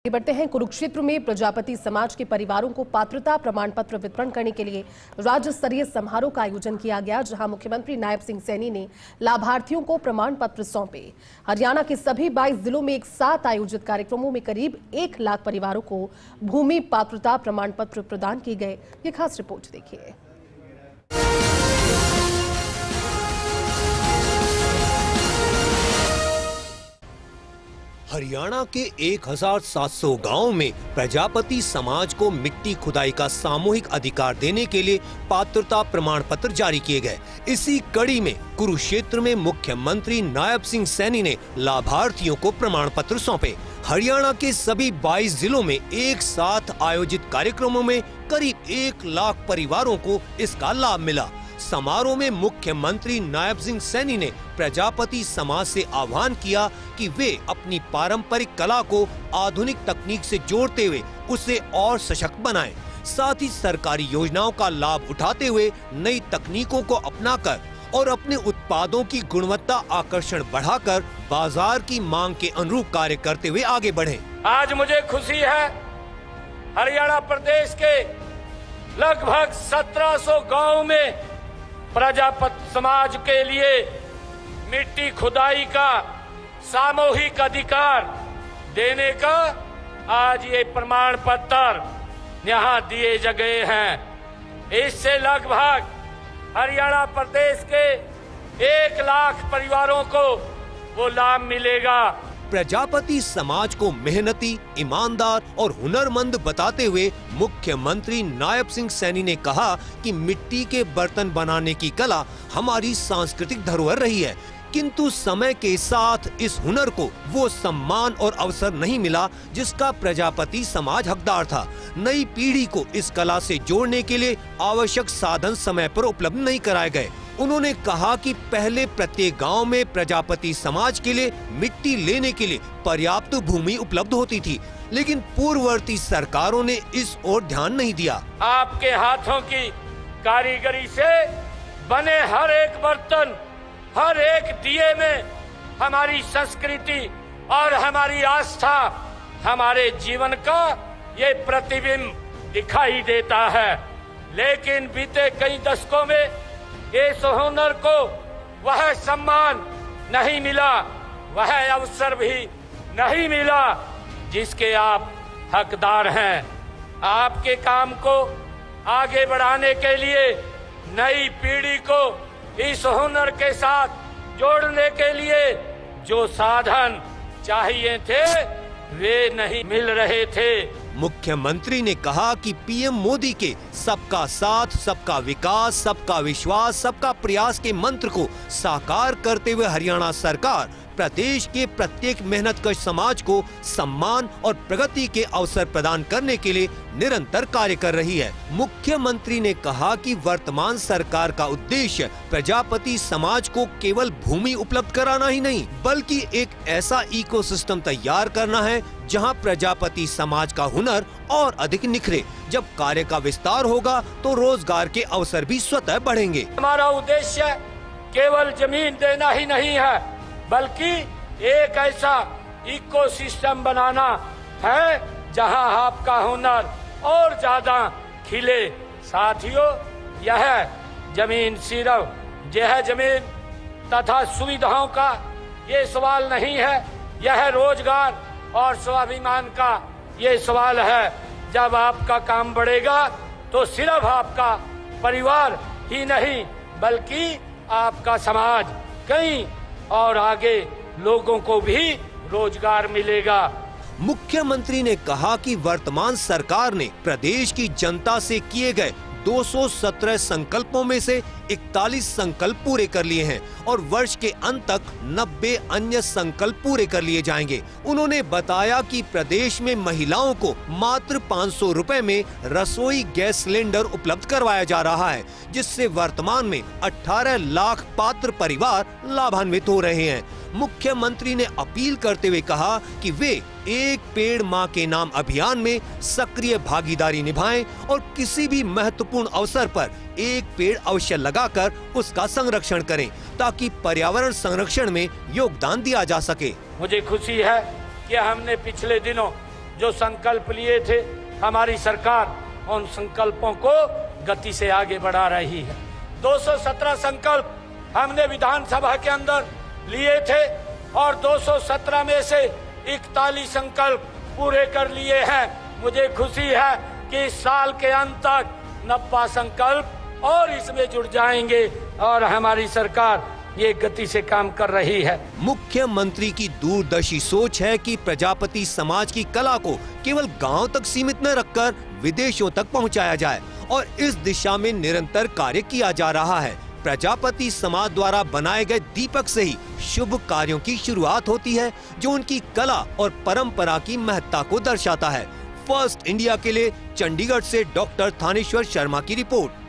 आगे बढ़ते हैं। कुरुक्षेत्र में प्रजापति समाज के परिवारों को पात्रता प्रमाण पत्र वितरण करने के लिए राज्य स्तरीय समारोह का आयोजन किया गया, जहां मुख्यमंत्री नायब सिंह सैनी ने लाभार्थियों को प्रमाण पत्र सौंपे। हरियाणा के सभी 22 जिलों में एक साथ आयोजित कार्यक्रमों में करीब 1 लाख परिवारों को भूमि पात्रता प्रमाण पत्र प्रदान किए गए। ये खास रिपोर्ट देखिए। हरियाणा के 1700 गांवों में प्रजापति समाज को मिट्टी खुदाई का सामूहिक अधिकार देने के लिए पात्रता प्रमाण पत्र जारी किए गए। इसी कड़ी में कुरुक्षेत्र में मुख्यमंत्री नायब सिंह सैनी ने लाभार्थियों को प्रमाण पत्र सौंपे। हरियाणा के सभी 22 जिलों में एक साथ आयोजित कार्यक्रमों में करीब 1 लाख परिवारों को इसका लाभ मिला। समारोह में मुख्यमंत्री नायब सिंह सैनी ने प्रजापति समाज से आह्वान किया कि वे अपनी पारंपरिक कला को आधुनिक तकनीक से जोड़ते हुए उसे और सशक्त बनाएं। साथ ही सरकारी योजनाओं का लाभ उठाते हुए नई तकनीकों को अपनाकर और अपने उत्पादों की गुणवत्ता आकर्षण बढ़ाकर बाजार की मांग के अनुरूप कार्य करते हुए आगे बढ़ें। आज मुझे खुशी है, हरियाणा प्रदेश के लगभग 1700 गाँव में प्रजापति समाज के लिए मिट्टी खुदाई का सामूहिक अधिकार देने का आज ये प्रमाण पत्र यहाँ दिए गए हैं। इससे लगभग हरियाणा प्रदेश के 1 लाख परिवारों को वो लाभ मिलेगा। प्रजापति समाज को मेहनती, ईमानदार और हुनरमंद बताते हुए मुख्यमंत्री नायब सिंह सैनी ने कहा कि मिट्टी के बर्तन बनाने की कला हमारी सांस्कृतिक धरोहर रही है, किंतु समय के साथ इस हुनर को वो सम्मान और अवसर नहीं मिला जिसका प्रजापति समाज हकदार था। नई पीढ़ी को इस कला से जोड़ने के लिए आवश्यक साधन समय पर उपलब्ध नहीं कराए गए। उन्होंने कहा कि पहले प्रत्येक गांव में प्रजापति समाज के लिए मिट्टी लेने के लिए पर्याप्त भूमि उपलब्ध होती थी, लेकिन पूर्ववर्ती सरकारों ने इस ओर ध्यान नहीं दिया। आपके हाथों की कारीगरी से बने हर एक बर्तन, हर एक दिए में हमारी संस्कृति और हमारी आस्था, हमारे जीवन का ये प्रतिबिंब दिखाई देता है। लेकिन बीते कई दशकों में इस हुनर को वह सम्मान नहीं मिला, वह अवसर भी नहीं मिला जिसके आप हकदार हैं। आपके काम को आगे बढ़ाने के लिए नई पीढ़ी को इस हुनर के साथ जोड़ने के लिए जो साधन चाहिए थे वे नहीं मिल रहे थे। मुख्यमंत्री ने कहा कि पीएम मोदी के सबका साथ, सबका विकास, सबका विश्वास, सबका प्रयास के मंत्र को साकार करते हुए हरियाणा सरकार प्रदेश के प्रत्येक मेहनतकश समाज को सम्मान और प्रगति के अवसर प्रदान करने के लिए निरंतर कार्य कर रही है। मुख्यमंत्री ने कहा कि वर्तमान सरकार का उद्देश्य प्रजापति समाज को केवल भूमि उपलब्ध कराना ही नहीं, बल्कि एक ऐसा इकोसिस्टम तैयार करना है जहां प्रजापति समाज का हुनर और अधिक निखरे। जब कार्य का विस्तार होगा तो रोजगार के अवसर भी स्वतः बढ़ेंगे। हमारा उद्देश्य केवल जमीन देना ही नहीं है, बल्कि एक ऐसा इकोसिस्टम बनाना है जहां आपका हुनर और ज्यादा खिले। साथियों, यह जमीन सिर्फ यह जमीन तथा सुविधाओं का ये सवाल नहीं है, यह रोजगार और स्वाभिमान का ये सवाल है। जब आपका काम बढ़ेगा तो सिर्फ आपका परिवार ही नहीं, बल्कि आपका समाज कहीं और आगे लोगों को भी रोजगार मिलेगा। मुख्यमंत्री ने कहा कि वर्तमान सरकार ने प्रदेश की जनता से किए गए 217 संकल्पों में से 41 संकल्प पूरे कर लिए हैं और वर्ष के अंत तक 90 अन्य संकल्प पूरे कर लिए जाएंगे। उन्होंने बताया कि प्रदेश में महिलाओं को मात्र 500 रुपए में रसोई गैस सिलेंडर उपलब्ध करवाया जा रहा है, जिससे वर्तमान में 18 लाख पात्र परिवार लाभान्वित हो रहे हैं। मुख्यमंत्री ने अपील करते हुए कहा कि वे एक पेड़ मां के नाम अभियान में सक्रिय भागीदारी निभाएं और किसी भी महत्वपूर्ण अवसर पर एक पेड़ अवश्य लगाकर उसका संरक्षण करें, ताकि पर्यावरण संरक्षण में योगदान दिया जा सके। मुझे खुशी है कि हमने पिछले दिनों जो संकल्प लिए थे, हमारी सरकार उन संकल्पों को गति से आगे बढ़ा रही है। 217 संकल्प हमने विधानसभा के अंदर लिए थे और 217 में से 41 संकल्प पूरे कर लिए हैं। मुझे खुशी है कि इस साल के अंत तक 90 संकल्प और इसमें जुड़ जाएंगे और हमारी सरकार ये गति से काम कर रही है। मुख्यमंत्री की दूरदर्शी सोच है कि प्रजापति समाज की कला को केवल गांव तक सीमित न रखकर विदेशों तक पहुंचाया जाए और इस दिशा में निरंतर कार्य किया जा रहा है। प्रजापति समाज द्वारा बनाए गए दीपक से ही शुभ कार्यों की शुरुआत होती है, जो उनकी कला और परंपरा की महत्ता को दर्शाता है। फर्स्ट इंडिया के लिए चंडीगढ़ से डॉक्टर थानेश्वर शर्मा की रिपोर्ट।